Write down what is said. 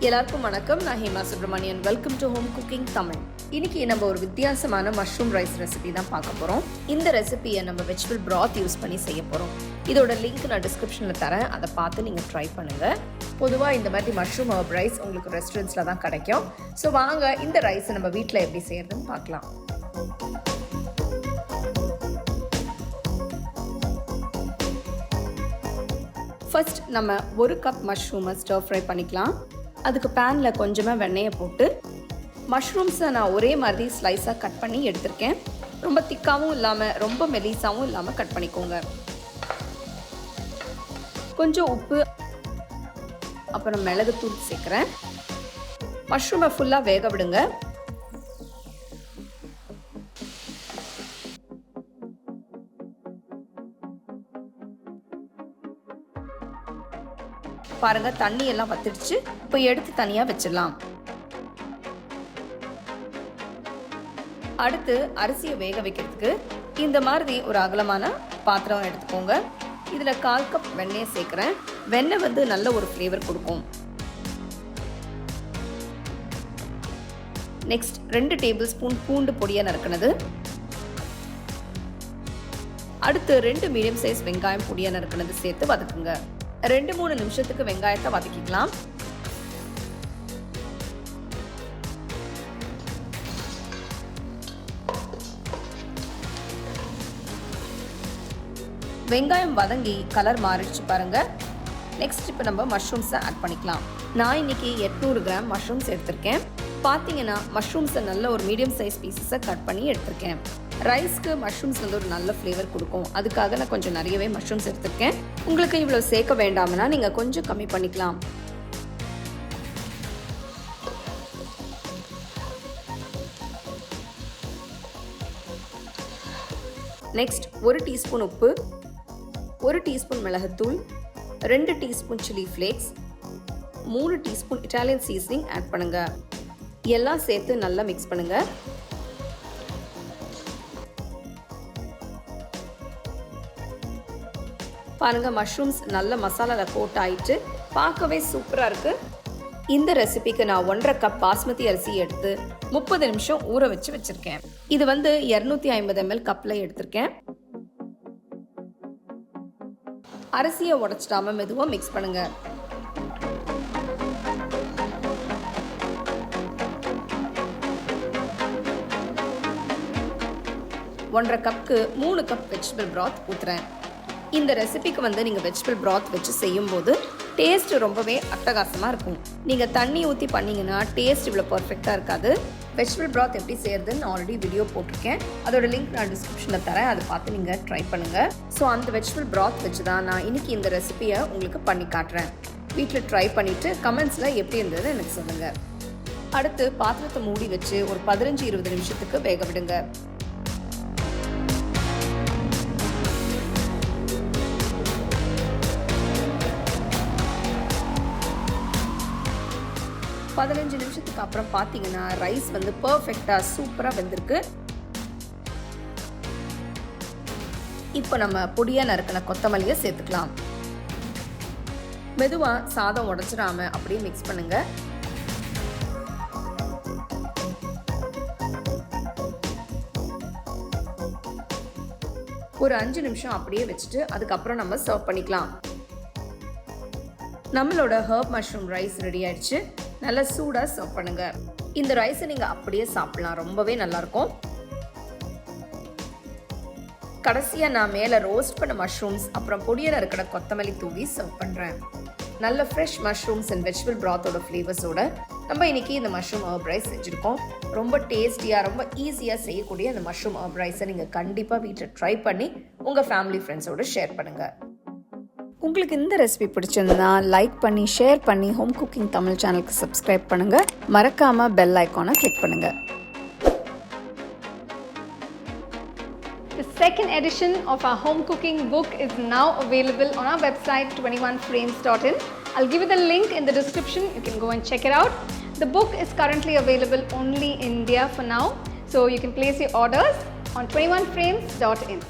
எல்லாருக்கும் வணக்கம். நான் Hema Subramanian. Welcome to home cooking Tamil. இன்னைக்கு நம்ம ஒரு வித்தியாசமான மஷ்ரூம் ரைஸ் ரெசிபி தான் பார்க்க போகிறோம். இந்த ரெசிபியை நம்ம வெஜிடபிள் ப்ராத் யூஸ் பண்ணி செய்ய போகிறோம். இதோட லிங்க் நான் டிஸ்கிரிப்ஷனில் தரேன், அதை பார்த்து நீங்கள் ட்ரை பண்ணுங்கள். பொதுவாக இந்த மாதிரி மஷ்ரூம் ஹர்ப் ரைஸ் உங்களுக்கு ரெஸ்டாரண்ட்ஸில் தான் கிடைக்கும். ஸோ வாங்க இந்த ரைஸை நம்ம வீட்டில் எப்படி செய்யறதுன்னு பார்க்கலாம். ஃபர்ஸ்ட் நம்ம 1 கப் மஷ்ரூமை ஸ்டர் ஃப்ரை பண்ணிக்கலாம். அதுக்கு பேனில் கொஞ்சமாக வெண்ணெயை போட்டு மஷ்ரூம்ஸை நான் ஒரே மாதிரி ஸ்லைஸாக கட் பண்ணி எடுத்திருக்கேன். ரொம்ப திக்காகவும் இல்லாமல் ரொம்ப மெலிசாகவும் இல்லாமல் கட் பண்ணிக்கோங்க. கொஞ்சம் உப்பு அப்புறம் மிளகுத்தூள் சேர்க்குறேன். மஷ்ரூமை ஃபுல்லாக வேக விடுங்க. பாருங்க, தண்ணி எல்லாம் வத்திடுச்சு. இப்போ எடுத்து தனியா வச்சிடலாம். அடுத்து அரிசியை வேக வைக்கிறதுக்கு இந்த மாதிரி ஒரு அகலமான பாத்திரம் எடுத்துக்கோங்க. இதுல 1/4 கப் வெண்ணெயை சேர்க்கிறேன். வெண்ணெய் நல்ல ஒரு ஃப்ளேவர் கொடுக்கும். நெக்ஸ்ட் 2 டேபிள் ஸ்பூன் பூண்டு பொடியா நறுக்கினது. அடுத்து 2 மீடியம் சைஸ் வெங்காயம் பொடியா நறுக்கினது சேர்த்து வதக்குங்க. 2-3 நிமிஷத்துக்கு வெங்காயத்தை வதக்கிக்கலாம். வெங்காயம் வதங்கி கலர் மாறிடுச்சு பாருங்க. நெக்ஸ்ட் இப்போ நம்ம மஷ்ரூம்ஸை ஆட் பண்ணிக்கலாம். நான் இன்னைக்கு 800 கிராம் மஷ்ரூம்ஸ் எடுத்திருக்கேன். பார்த்தீங்கன்னா மஷ்ரூம்ஸை நல்ல ஒரு மீடியம் சைஸ் பீசஸை கட் பண்ணி எடுத்திருக்கேன். ரைஸ்க்கு மஷ்ரூம்ஸ் ஒரு நல்ல ஃப்ளேவர் கொடுக்கும். அதுக்காக நான் கொஞ்சம் நிறையவே மஷ்ரூம்ஸ் எடுத்திருக்கேன். உங்களுக்கு இவ்வளோ சேர்க்க வேண்டாம்னா நீங்கள் கொஞ்சம் கம்மி பண்ணிக்கலாம். நெக்ஸ்ட் 1 டீஸ்பூன் உப்பு, 1 டீஸ்பூன் மிளகுத்தூள், 2 teaspoon chilli flakes, 3 teaspoon Italian seasoning add பண்ணுங்க. எல்லாம் சேர்த்து நல்லா மிக்ஸ் பண்ணுங்க. பாருங்க, மஷ்ரூம்ஸ் நல்ல மசாலாவில் கோட் ஆயிட்டு பார்க்கவே சூப்பராக இருக்கு. இந்த ரெசிபிக்கு நான் 1.5 கப் பாஸ்மதி அரிசி எடுத்து 30 நிமிஷம் ஊற வச்சிருக்கேன். இது 250 ml கப்பில் எடுத்திருக்கேன். அரிசியை உடைச்சிடாம மெதுவாக மிக்ஸ் பண்ணுங்க. ஒன்றரை கப்புக்கு 3 கப் வெஜிடபிள் ப்ராத் ஊற்றுறேன். இந்த ரெசிபிக்கு நீங்கள் வெஜிடபிள் ப்ராத் வச்சு செய்யும்போது டேஸ்ட் ரொம்பவே அட்டகாசமாக இருக்கும். நீங்கள் தண்ணி ஊற்றி பண்ணிங்கன்னா டேஸ்ட் இவ்வளோ பர்ஃபெக்டாக இருக்காது. வெஜிடபிள் ப்ராத் எப்படி செய்யறதுன்னு நான் ஆல்ரெடி வீடியோ போட்டிருக்கேன். அதோட லிங்க் நான் டிஸ்கிரிப்ஷனில் தரேன், அதை பார்த்து நீங்கள் ட்ரை பண்ணுங்கள். ஸோ அந்த வெஜிடபிள் ப்ராத் வச்சு தான் நான் இன்னைக்கு இந்த ரெசிபியை உங்களுக்கு பண்ணி காட்டுறேன். வீட்டில் ட்ரை பண்ணிவிட்டு கமெண்ட்ஸில் எப்படி இருந்தது எனக்கு சொல்லுங்கள். அடுத்து பாத்திரத்தை மூடி வச்சு ஒரு 15-20 நிமிஷத்துக்கு வேக விடுங்க. பதினஞ்சு நிமிஷத்துக்கு அப்புறம் பார்த்தீங்கன்னா ரைஸ் பர்ஃபெக்டாக சூப்பராக வெந்திருக்கு. இப்போ நம்ம பொடியாக நறுக்கின கொத்தமல்லியை சேர்த்துக்கலாம். மெதுவாக சாதம் உடைச்சிடாம அப்படியே மிக்ஸ் பண்ணுங்க. ஒரு 5 நிமிஷம் அப்படியே வச்சுட்டு அதுக்கப்புறம் நம்ம சர்வ் பண்ணிக்கலாம். நம்மளோட ஹர்ப் மஷ்ரூம் ரைஸ் ரெடி ஆயிடுச்சு. நல்லா சூடாக சர்வ் பண்ணுங்க. இந்த ரைஸை நீங்கள் அப்படியே சாப்பிடலாம், ரொம்பவே நல்லாயிருக்கும். கடைசியாக நான் மேலே ரோஸ்ட் பண்ண மஷ்ரூம்ஸ் அப்புறம் பொடியாக இருக்கிற கொத்தமல்லி தூவி சர்வ் பண்ணுறேன். நல்ல ஃப்ரெஷ் மஷ்ரூம்ஸ் அண்ட் வெஜிடபிள் ப்ராத்தோட ஃப்ளேவர்ஸோட நம்ம இன்னைக்கு இந்த மஷ்ரூம் ஹர்ப் ரைஸ் செஞ்சுருக்கோம். ரொம்ப டேஸ்டியாக ரொம்ப ஈஸியாக செய்யக்கூடிய அந்த மஷ்ரூம் ஹர்ப் ரைஸை நீங்கள் கண்டிப்பாக வீட்டில் ட்ரை பண்ணி உங்கள் ஃபேமிலி ஃப்ரெண்ட்ஸோடு ஷேர் பண்ணுங்கள். உங்களுக்கு இந்த ரெசிபி பிடிச்சிருந்தா லைக் பண்ணி ஷேர் பண்ணி ஹோம் குக்கிங் தமிழ் சேனலுக்கு சப்ஸ்கிரைப் பண்ணுங்க. மறக்காம பெல் ஐகானை கிளிக் பண்ணுங்க. The second edition of our home cooking book is now available on our website 21frames.in. I'll give you the link in the description. You can go and check it out. The book is currently available only in India for now, so you can place your orders on 21frames.in.